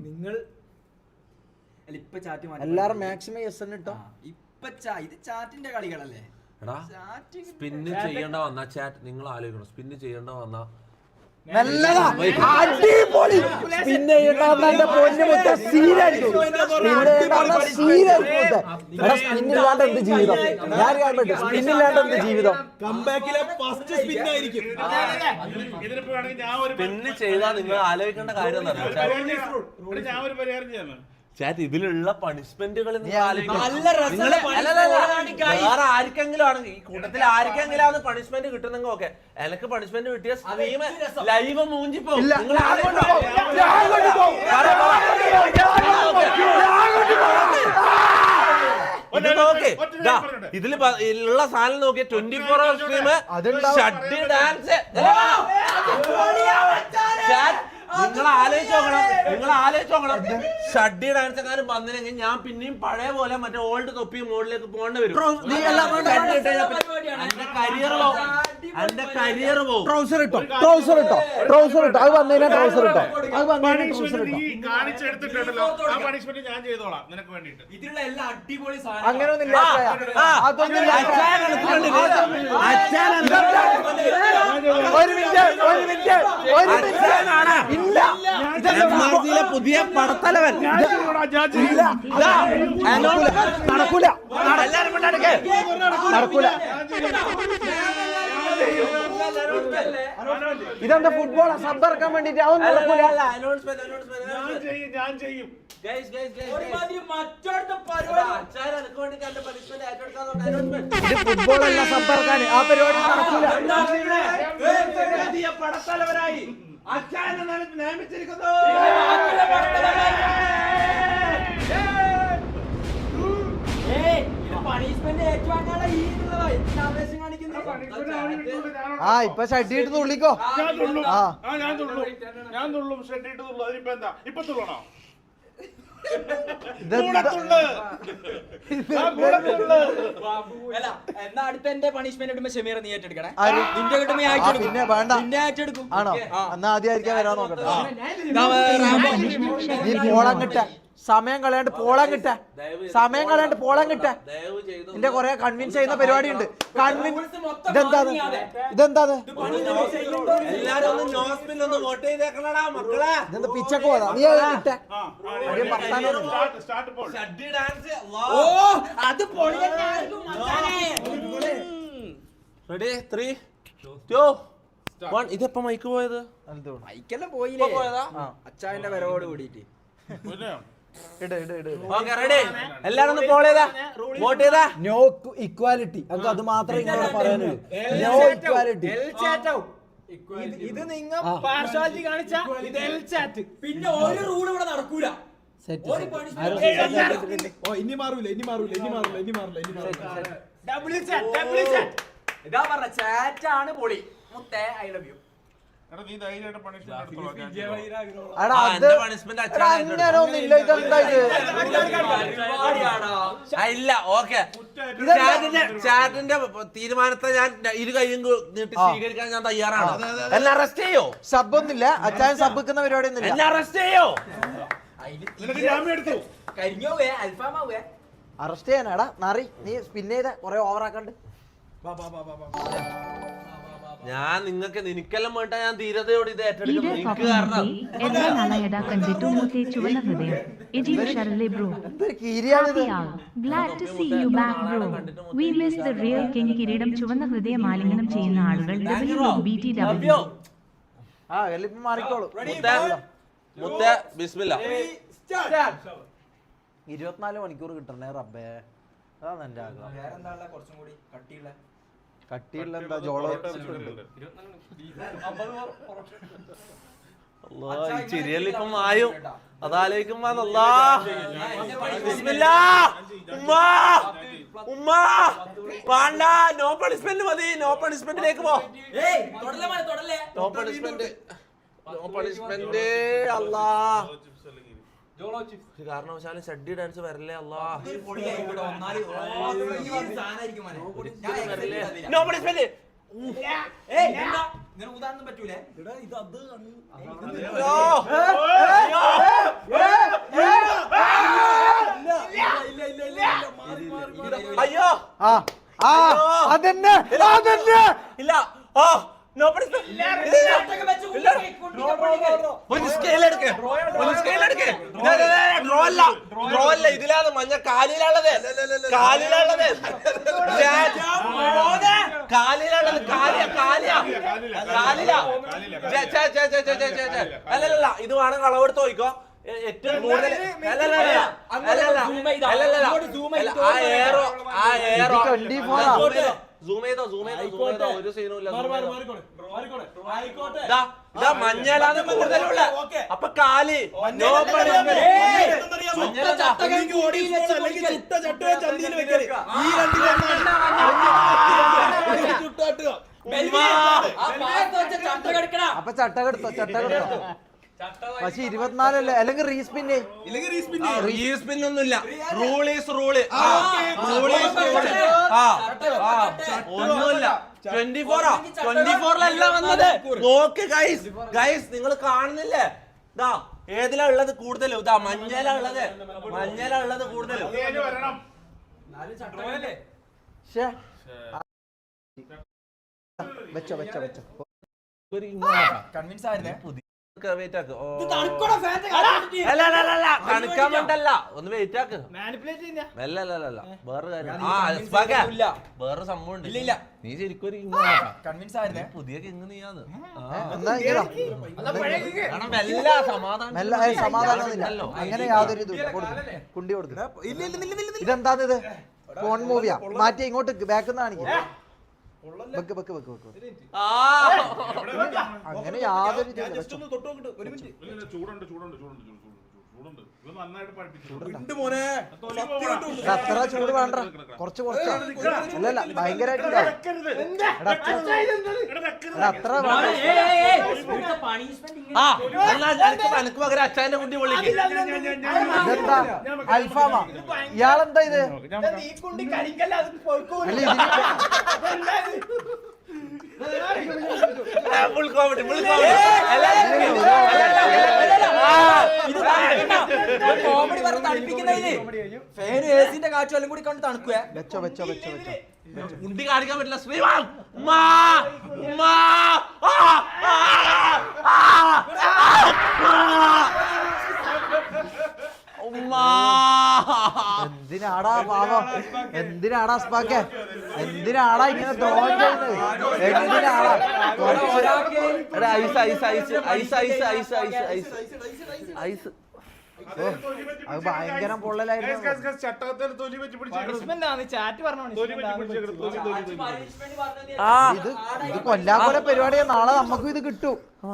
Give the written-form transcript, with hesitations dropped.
നിങ്ങൾ എല്ലാരും maximum yes തന്നെ ഇട്ടോ. ഇത് ചാറ്റിന്റെ കളികളല്ലേ. സ്പിന്ന് ചെയ്യേണ്ട വന്ന ചാറ്റ് നിങ്ങൾ ആലോചിക്കണം. സ്പിന്ന് ചെയ്യേണ്ട വന്ന അടിപൊളി സ്പിൻ ചെയ്യണ്ട പൊന്നുമുത്ത സീനായിരിക്കും. സ്പിന്നില്ലാണ്ട് എന്ത് ജീവിതം? ഞാൻ കാണട്ടെ, സ്പിന്നില്ലാണ്ട് എന്ത് ജീവിതം? സ്പിന്ന് ചെയ്താൽ നിങ്ങൾ ആലോചിക്കേണ്ട കാര്യം ചാറ്റ് ഇതിലുള്ള പണിഷ്മെന്റുകൾ വേറെ ആർക്കെങ്കിലും ആണെങ്കിൽ ഈ കൂട്ടത്തിൽ ആർക്കെങ്കിലും പണിഷ്മെന്റ് കിട്ടുന്നെങ്കിൽ ഓക്കെ. എനിക്ക് പണിഷ്മെന്റ് കിട്ടിയ സ്ട്രീം ലൈവ് മൂഞ്ചിപ്പോ ഇതില് ഉള്ള സാധനം നോക്കിയ 24 hour സ്ട്രീം ഷഡ്ഡി ഡാൻസ്. നിങ്ങൾ ആലോചിച്ച് നോക്കണം ഷഡ്ഡി ഡാൻസ് എങ്ങാനും വന്നില്ലെങ്കിൽ ഞാൻ പിന്നെയും പഴയ പോലെ മറ്റേ ഓൾഡ് തൊപ്പി മോഡിലേക്ക് പോകേണ്ടി വരും. എന്റെ കരിയർ പോകും. ട്രൗസർ ഇട്ടോ അത് വന്നതിനാ ട്രൗസർ ഇട്ടോ. അങ്ങനെയൊന്നുമില്ല. ഒരു മിനിറ്റ് പുതിയ പടത്തലവൻ നടക്കൂല. ഇതെന്താ ഫുട്ബോൾ സബ്ബർക്കാൻ വേണ്ടിട്ട് അതൊന്നും നടക്കൂല. ഫുട്ബോൾ അല്ല സബ്ബർക്കാൻ. ആ പരിപാടി നടക്കൂല. പടത്തലവനായി നിയമിച്ചിരിക്കുന്നു. ഇപ്പൊ ഷഡ്ഡിട്ട് തുള്ളിക്കോ. അടുത്ത എന്റെ പണിഷ്മെന്റ് ഇടുമ്പോ ഷമീർ നീ ഏറ്റെടുക്കണേ. പിന്നെ വേണ്ട. ആണോ? എന്നാ ആദ്യമായിരിക്കാൻ വരാൻ നോക്കട്ടെ. നീ പോളം കിട്ട സമയം കളയാണ്ട് പോളം കിട്ട നിന്റെ കൊറേ കൺവിൻസ് ചെയ്യുന്ന പരിപാടി ഉണ്ട്. ഇതെന്താ പിച്ചക്ക് പോതാ നീ കിട്ട ഇതെപ്പോ മൈക്ക് പോയത്? മൈക്കെല്ലാം പോയില്ലേ? അച്ചായന്റെ വരവോട് കൂടിയിട്ട് നോ ഇക്വാലിറ്റി. അത് മാത്രമേ ഇങ്ങനെ പറയാനുള്ളൂ. No equality. ഇത് നിങ്ങൾ പാർഷ്വാലിറ്റി കാണിച്ച ഇത് എൽ ചാറ്റ്. പിന്നെ ഒരു റൂൾ ഇവിടെ നടക്കൂല. ഇനി മാറൂല. ഡബ്ല്യു ചാറ്റ് ഇതാ പറഞ്ഞ ചാറ്റ് ആണ് പൊളി. മുത്തേ ഐ ലവ് യു. ഇല്ല ഓക്കെ. ചാറ്റിന്റെ തീരുമാനത്തെ ഞാൻ ഇരു കൈയും നീട്ടി സ്വീകരിക്കാൻ ഞാൻ തയ്യാറാണ്. എന്നെ അറസ്റ്റ് ചെയ്യോ? സബ്ബൊന്നുമില്ല. അച്ചായൻ സബ് വെക്കുന്ന പരിപാടി ഒന്നുമില്ല. എന്നെ അറസ്റ്റ് ചെയ്യോ? അറസ്റ്റ് ചെയ്യാനാടാ നറി. നീ സ്പിൻ ചെയ്ത കൊറേ ഓവറാക്കണ്ട്. ഞാൻ നിനക്കെല്ലാം വേണ്ട ഞാൻ ധീരതയോട് ഇത് ഏറ്റെടുക്കുന്നു. എനിക്ക് കാരണം കിരീടം ചുവന്ന ഹൃദയം ആലിംഗനം ചെയ്യുന്ന ആളുകൾ മാറിക്കോളൂ. 24 മണിക്കൂർ കിട്ടണേ റബ്ബേ. അതാണ് എന്റെ ആഗ്രഹം. കട്ടിയുള്ള എന്താ ജോളോ ചിരിയല്ലിപ്പം ആയും അതാലോചിക്കുമ്പോ നോ പണിഷ്മെന്റ് മതി. നോ പണിഷ്മെന്റിലേക്ക് പോ. നോ പണിഷ്മെന്റ് അല്ലാ. കാരണവശാലും ഷഡ്ഡി ഡാൻസ് വരല്ലേ അല്ലാ. No punishment. ഇങ്ങനെ ഊതാനൊന്നും പറ്റൂലേ? അയ്യോ അതന്നെ അതന്നെ ഇല്ല. ഒരു സ്കെയിൽ എടുക്ക്, ഒരു സ്കെയിൽ എടുക്ക്. ഡ്രോ അല്ല, ഡ്രോ അല്ല, ഇതിലാണ് മഞ്ഞ കാലിലുള്ളത്, കാലിലുള്ളത്, കാലിലുള്ളത്, കാലിയ കാലിയ കാലില. അല്ലല്ല, ഇത് വേണം കളവെടുത്ത് നോക്കിക്കോ. ഏറ്റവും കൂടുതൽ സൂം ചെയ്തോ, സൂം ചെയ്തോ, ഒരു സീനും ഇല്ല. മഞ്ഞലാണ് കൂടുതലുള്ള. അപ്പൊ കാലി അപ്പൊ ചട്ട കെടുത്തോ, ചട്ട കെടുത്തോ. പക്ഷെ 24 അല്ലെങ്കിൽ റീസ്പിന്നെ, റീസ്പിന്നൊന്നുമില്ല. റൂൾ ഈസ് റൂള്, ഒന്നുമില്ല. 24 വന്നത്. നോക്ക് ഗൈസ്, ഗൈസ് നിങ്ങൾ കാണുന്നില്ലേ? ഇതാ ഏതിലാ ഉള്ളത് കൂടുതലും? ഇതാ മഞ്ഞലാ ഉള്ളത്, മഞ്ഞലാ ഉള്ളത് കൂടുതലും. വെച്ചോ വെച്ചോ വെച്ചോ. കൺവിൻസ് ആയിരുന്നേ. തണുക്കാൻ വേണ്ടല്ല, ഒന്ന് വെയിറ്റ് ആക്ക്. വേറെ കാര്യം, വേറെ സംഭവം ഉണ്ട്. നീ ശരിക്കും കൺവിൻസ് ആയിരുന്നേ. പുതിയ കിങ് നീയാന്ന്. സമാധാനം അങ്ങനെ യാതൊരു ഇതും കുണ്ടി കൊടുക്കുക. ഇതെന്താന്ന് ഇത്? ഫോൺ മൂവിയാ? മാറ്റി ഇങ്ങോട്ട് ബാക്ക് കാണിക്കും. അങ്ങനെ യാതൊരു അത്ര ചൂട് വേണ്ട, കുറച്ച് കുറച്ച്. അല്ലല്ല ഭയങ്കരമായിട്ട് അത്ര എനിക്ക് പകരം അച്ഛന്റെ കുട്ടി വിളിക്കും. ഇതെന്താ അൽഫാമാ? ഇയാളെന്താ ഇത്? Full comedy, full comedy. Comedy പറഞ്ഞ് തണുപ്പിക്കുന്നതിന് ഫാനും എസിന്റെ കാറ്റും കൂടി കൊണ്ട് തണുക്കുക. വെച്ചോ വെച്ചോ വെച്ചോ വെച്ചോ. ഉണ്ടി കാണിക്കാൻ പറ്റില്ല. ശ്രീമാൻ എന്തിനാടാ പാവം, എന്തിനാടാ സ്പാക്കെ, എന്തിനാടാ ഇങ്ങനെ ദ്രോഹം ചെയ്യുന്നത്? എന്തിനാടാ? Ice ice ice ice ice ice ice ice ice. അത് ഭയങ്കര പൊള്ളലായിരുന്നു. ഇത് കൊല്ലാ പോലെ പരിപാടിയാ. നാളെ നമുക്കും ഇത് കിട്ടും.